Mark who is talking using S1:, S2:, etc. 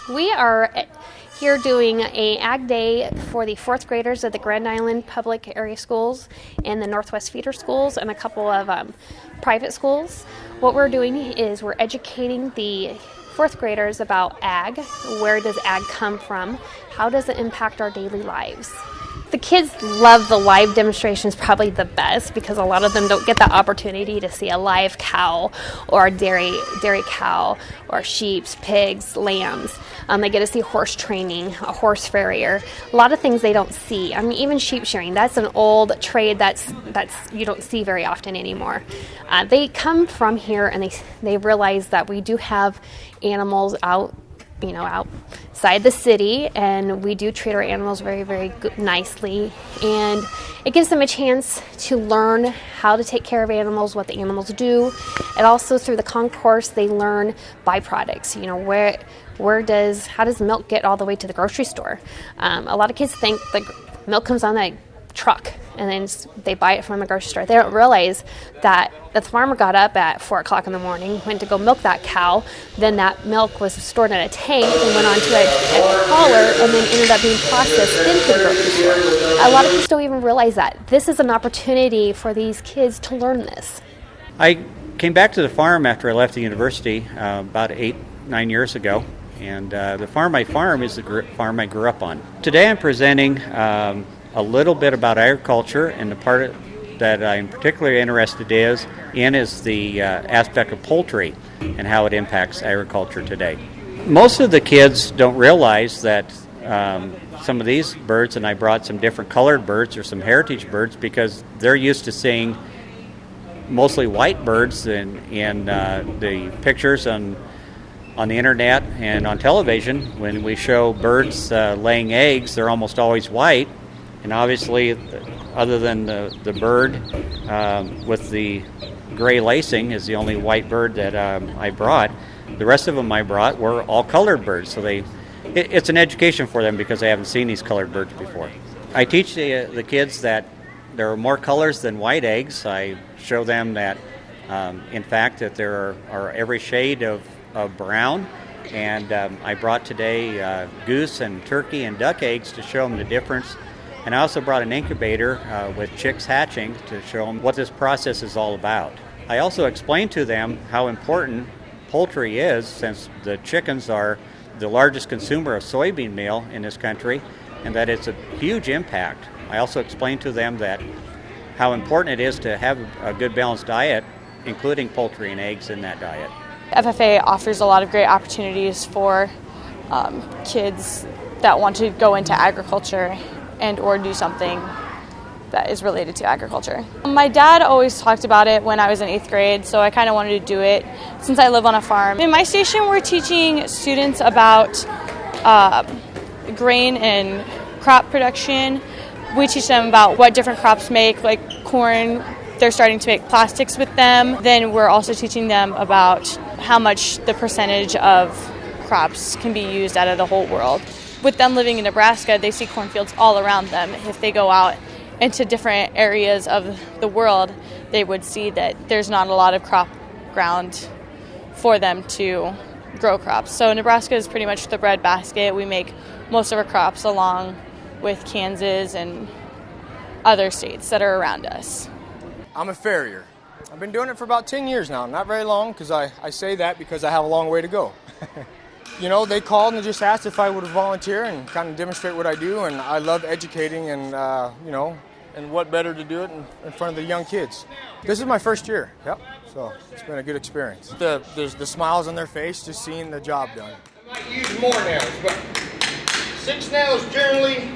S1: We are here doing a Ag Day for the fourth graders at the Grand Island Public Area Schools and the Northwest Feeder Schools and a couple of private schools. What we're doing is we're educating the fourth graders about ag. Where does ag come from? How does it impact our daily lives? The kids love the live demonstrations probably the best because a lot of them don't get the opportunity to see a live cow or a dairy cow or sheep, pigs, lambs. They get to see horse training, a horse farrier, a lot of things they don't see. I mean, even sheep shearing, that's an old trade that's you don't see very often anymore. They come from here and they realize that we do have animals outside the city, and we do treat our animals very, very nicely, and it gives them a chance to learn how to take care of animals, what the animals do, and also through the concourse they learn byproducts. How does milk get all the way to the grocery store? A lot of kids think the milk comes on that truck and then they buy it from the grocery store. They don't realize that the farmer got up at 4 o'clock in the morning, went to go milk that cow, then that milk was stored in a tank and went onto a hauler and then ended up being processed into the grocery store. A lot of kids don't even realize that. This is an opportunity for these kids to learn this.
S2: I came back to the farm after I left the university about 8-9 years ago, and the farm I farm is the farm I grew up on. Today I'm presenting a little bit about agriculture, and the part that I'm particularly interested in is the aspect of poultry and how it impacts agriculture today. Most of the kids don't realize that some of these birds, and I brought some different colored birds or some heritage birds because they're used to seeing mostly white birds in the pictures on the internet and on television. When we show birds laying eggs, they're almost always white. And obviously, other than the bird with the gray lacing is the only white bird that I brought. The rest of them I brought were all colored birds. So it's an education for them because they haven't seen these colored birds before. I teach the kids that there are more colors than white eggs. I show them that, in fact, that there are every shade of brown. And I brought today goose and turkey and duck eggs to show them the difference. And I also brought an incubator with chicks hatching to show them what this process is all about. I also explained to them how important poultry is, since the chickens are the largest consumer of soybean meal in this country, and that it's a huge impact. I also explained to them that how important it is to have a good balanced diet, including poultry and eggs in that diet.
S3: FFA offers a lot of great opportunities for kids that want to go into agriculture and or do something that is related to agriculture. My dad always talked about it when I was in 8th grade, so I kind of wanted to do it since I live on a farm. In my station, we're teaching students about grain and crop production. We teach them about what different crops make, like corn. They're starting to make plastics with them. Then we're also teaching them about how much the percentage of crops can be used out of the whole world. With them living in Nebraska, they see cornfields all around them. If they go out into different areas of the world, they would see that there's not a lot of crop ground for them to grow crops. So Nebraska is pretty much the breadbasket. We make most of our crops along with Kansas and other states that are around us.
S4: I'm a farrier. I've been doing it for about 10 years now. Not very long, because I say that because I have a long way to go. They called and just asked if I would volunteer and kind of demonstrate what I do, and I love educating and, and what better to do it in front of the young kids. This is my first year, yep, so it's been a good experience. There's the smiles on their face just seeing the job done.
S5: I might use more nails, but 6 nails generally